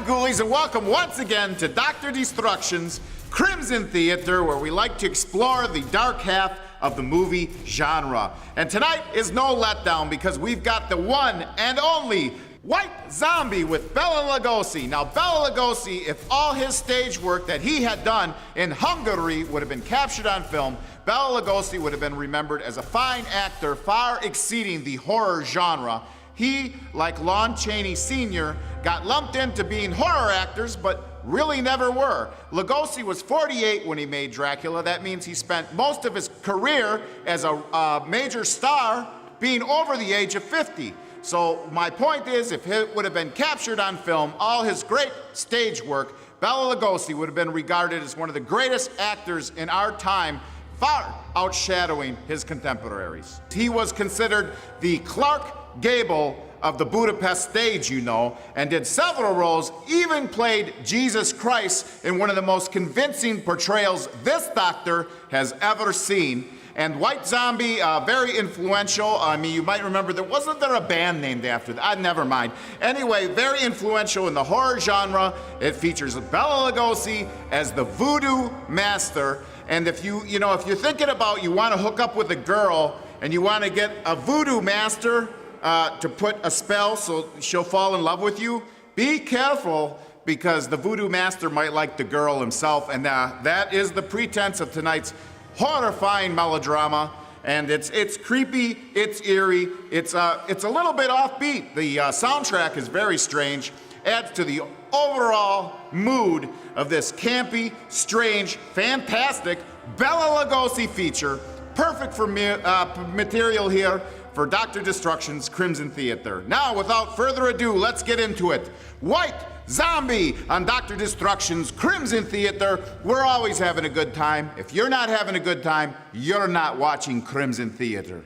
Ghoulies, and welcome once again to Dr. Destruction's Crimson Theater, where we like to explore the dark half of the movie genre. And tonight is no letdown because we've got the one and only White Zombie with Bela Lugosi. Now, Bela Lugosi, if all his stage work that he had done in Hungary would have been captured on film, Bela Lugosi would have been remembered as a fine actor far exceeding the horror genre. He, like Lon Chaney Sr., got lumped into being horror actors, but really never were. Lugosi was 48 when he made Dracula. That means he spent most of his career as a major star being over the age of 50. So my point is, if it would have been captured on film, all his great stage work, Bela Lugosi would have been regarded as one of the greatest actors in our time, far outshadowing his contemporaries. He was considered the Clark Gable of the Budapest stage, you know, and did several roles, even played Jesus Christ in one of the most convincing portrayals this doctor has ever seen. And White Zombie, very influential. I mean, you might remember, wasn't there a band named after that? Never mind. Anyway, very influential in the horror genre. It features Bela Lugosi as the voodoo master. And if you're thinking about you want to hook up with a girl and you want to get a voodoo master to put a spell so she'll fall in love with you, be careful, because the voodoo master might like the girl himself, and that is the pretense of tonight's horrifying melodrama. And it's creepy, it's eerie, it's a little bit offbeat. The soundtrack is very strange, adds to the overall mood of this campy, strange, fantastic Bela Lugosi feature, perfect for material here for Dr. Destruction's Crimson Theater. Now, without further ado, let's get into it. White Zombie on Dr. Destruction's Crimson Theater. We're always having a good time. If you're not having a good time, you're not watching Crimson Theater.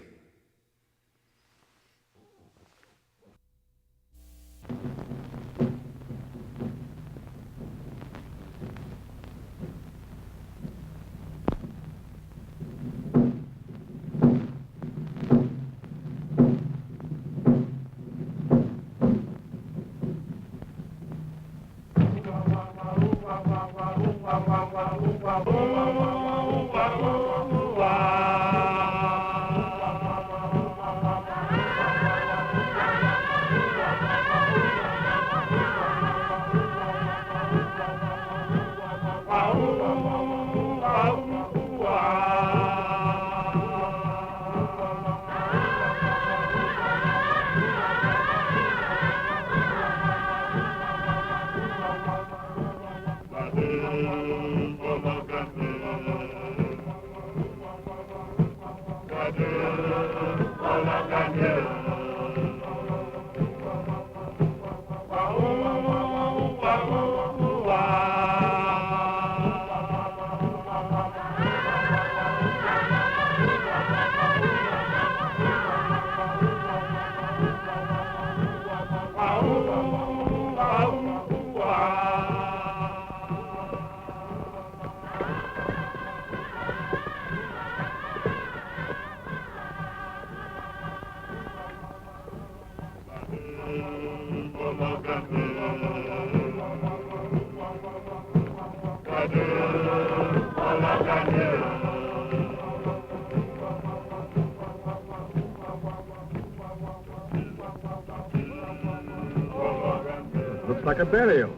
Looks like a burial.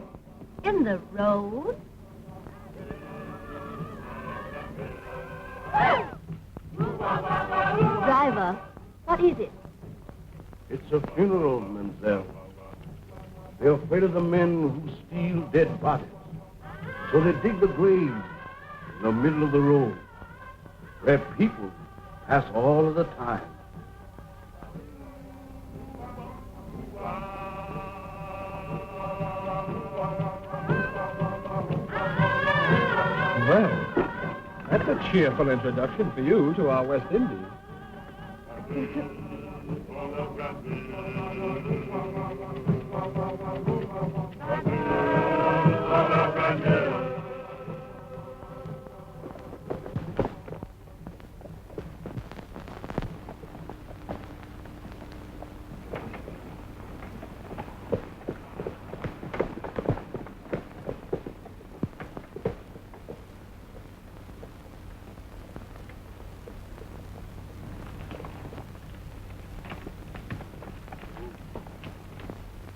In the road? Driver, what is it? It's a funeral, mademoiselle. They're afraid of the men who steal dead bodies. So they dig the graves in the middle of the road, where people pass all of the time. Well, that's a cheerful introduction for you to our West Indies.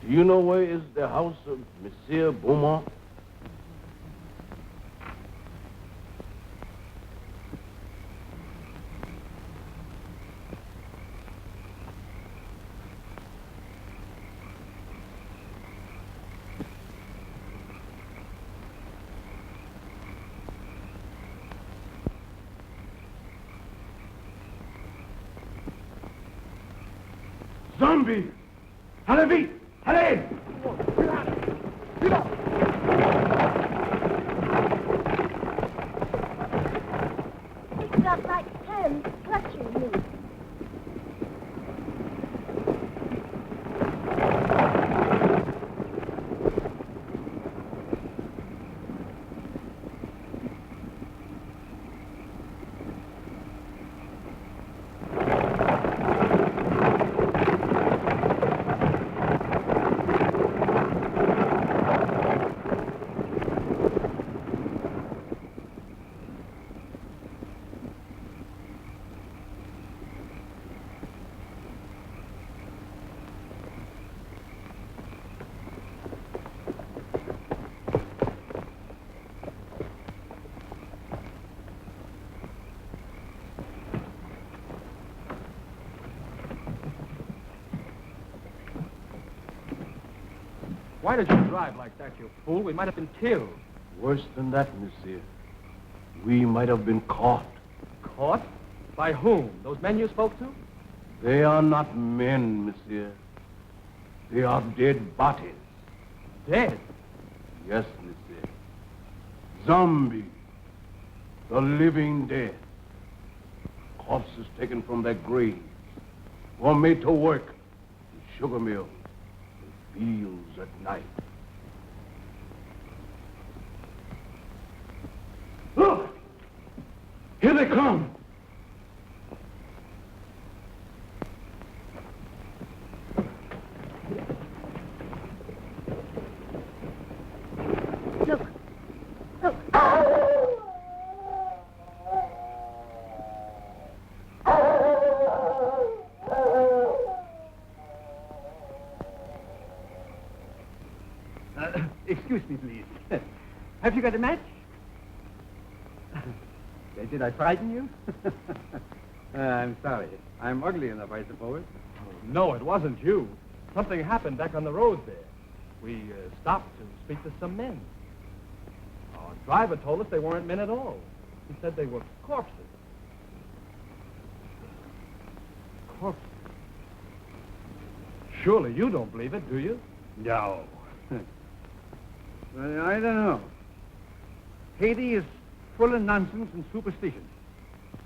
Do you know where is the house of Monsieur Beaumont? Zombie! Allez vite! Allez! It's got like hands clutching me. Why did you drive like that, you fool? We might have been killed. Worse than that, monsieur. We might have been caught. Caught? By whom? Those men you spoke to? They are not men, monsieur. They are dead bodies. Dead? Yes, monsieur. Zombies. The living dead. Corpses taken from their graves. Or made to work in sugar mills and fields at night. Look! Here they come! Look. Look. Excuse me, please. Have you got a match? Did I frighten you? I'm sorry. I'm ugly enough, I suppose. No, it wasn't you. Something happened back on the road there. We stopped to speak to some men. Our driver told us they weren't men at all. He said they were corpses. corpses. Surely you don't believe it, do you? No. Well, I don't know. Haiti is full of nonsense and superstition.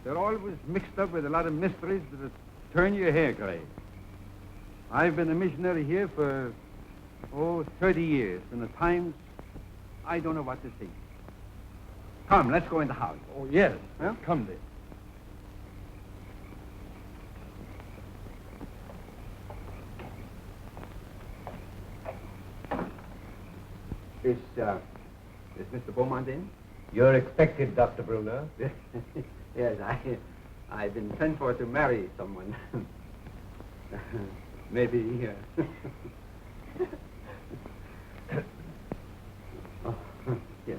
They're always mixed up with a lot of mysteries that'll turn your hair gray. I've been a missionary here for, 30 years, and at times, I don't know what to think. Come, let's go in the house. Oh, yes. Huh? Come, dear. Is Mr. Beaumont in? You're expected, Dr. Bruner. Yes, I've been sent for to marry someone. Maybe, oh, yes,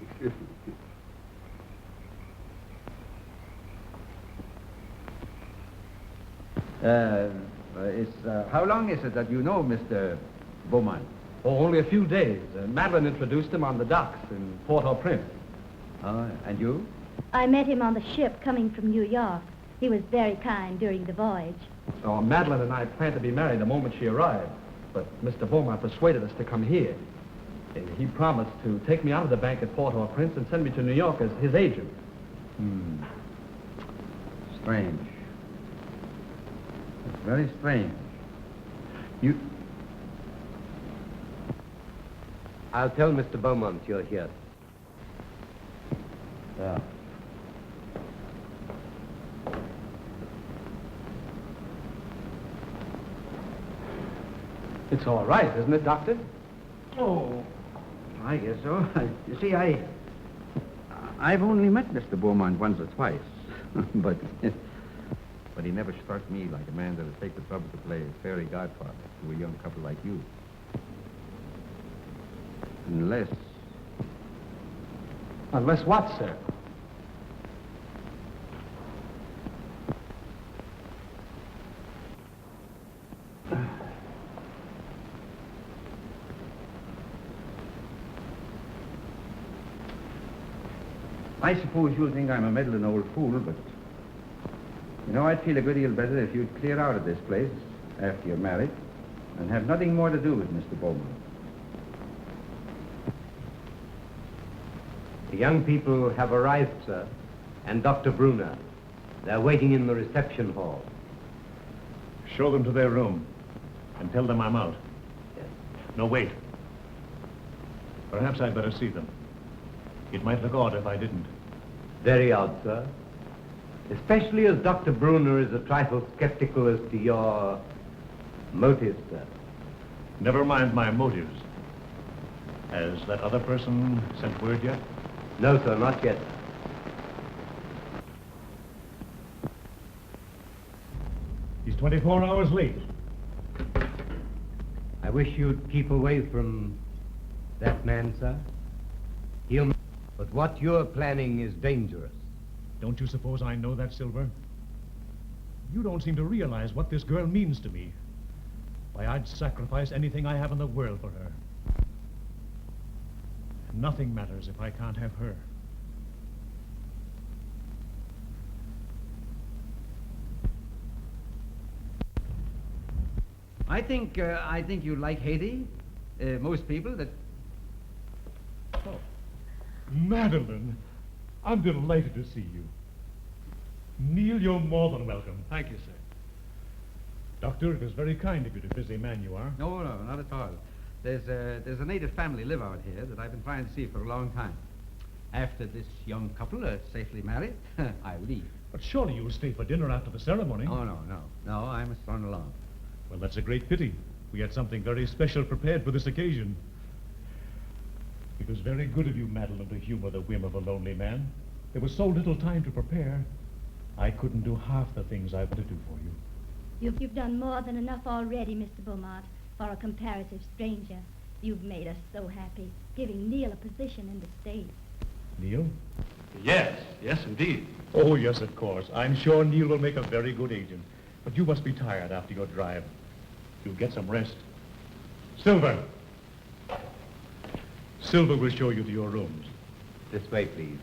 excuse me. How long is it that you know Mr. Beaumont? Oh, only a few days. Madeline introduced him on the docks in Port-au-Prince. And you? I met him on the ship coming from New York. He was very kind during the voyage. Oh, Madeline and I planned to be married the moment she arrived, but Mr. Beaumont persuaded us to come here. He promised to take me out of the bank at Port-au-Prince and send me to New York as his agent. Strange. It's very strange. I'll tell Mr. Beaumont you're here. Yeah. It's all right, isn't it, Doctor? Oh, I guess so. You see, I've only met Mr. Beaumont once or twice, but he never struck me like a man that'll take the trouble to play fairy godfather to a young couple like you. Unless... Unless what, sir? I suppose you'll think I'm a meddling old fool, but... You know, I'd feel a good deal better if you'd clear out of this place after you're married and have nothing more to do with Mr. Beaumont. The young people have arrived, sir, and Dr. Bruner. They're waiting in the reception hall. Show them to their room and tell them I'm out. Yes. No, wait. Perhaps I'd better see them. It might look odd if I didn't. Very odd, sir. Especially as Dr. Bruner is a trifle skeptical as to your motives, sir. Never mind my motives. Has that other person sent word yet? No, sir, not yet. He's 24 hours late. I wish you'd keep away from that man, sir. But what you're planning is dangerous. Don't you suppose I know that, Silver? You don't seem to realize what this girl means to me. Why, I'd sacrifice anything I have in the world for her. Nothing matters if I can't have her. I think you like Haiti. Most people that... Oh, Madeline, I'm delighted to see you. Neil, you're more than welcome. Thank you, sir. Doctor, it was very kind of you, to busy man you are. No, not at all. There's a native family live out here that I've been trying to see for a long time. After this young couple are safely married, I'll leave. But surely you'll stay for dinner after the ceremony. Oh, no, I must run along. Well, that's a great pity. We had something very special prepared for this occasion. It was very good of you, Madeline, to humor the whim of a lonely man. There was so little time to prepare. I couldn't do half the things I wanted to do for you. You've done more than enough already, Mr. Beaumont, for a comparative stranger. You've made us so happy, giving Neil a position in the States. Neil? Yes, indeed. Oh, yes, of course. I'm sure Neil will make a very good agent. But you must be tired after your drive. You'll get some rest. Silver! Silver will show you to your rooms. This way, please.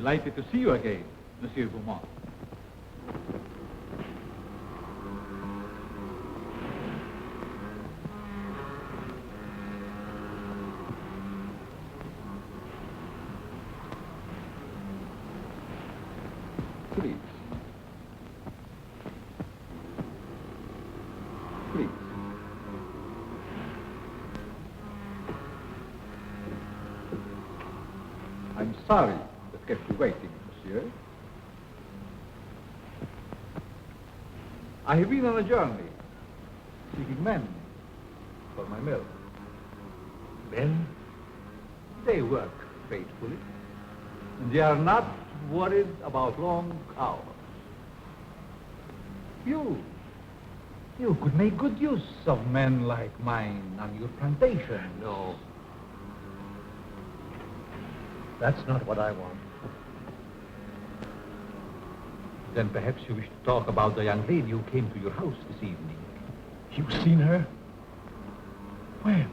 Delighted to see you again, Monsieur Beaumont. Please. Please. I'm sorry that kept you waiting, monsieur. I have been on a journey, seeking men for my mill. Men? They work faithfully, and they are not worried about long hours. You could make good use of men like mine on your plantation. No. That's not what I want. Then perhaps you wish to talk about the young lady who came to your house this evening. You've seen her? When?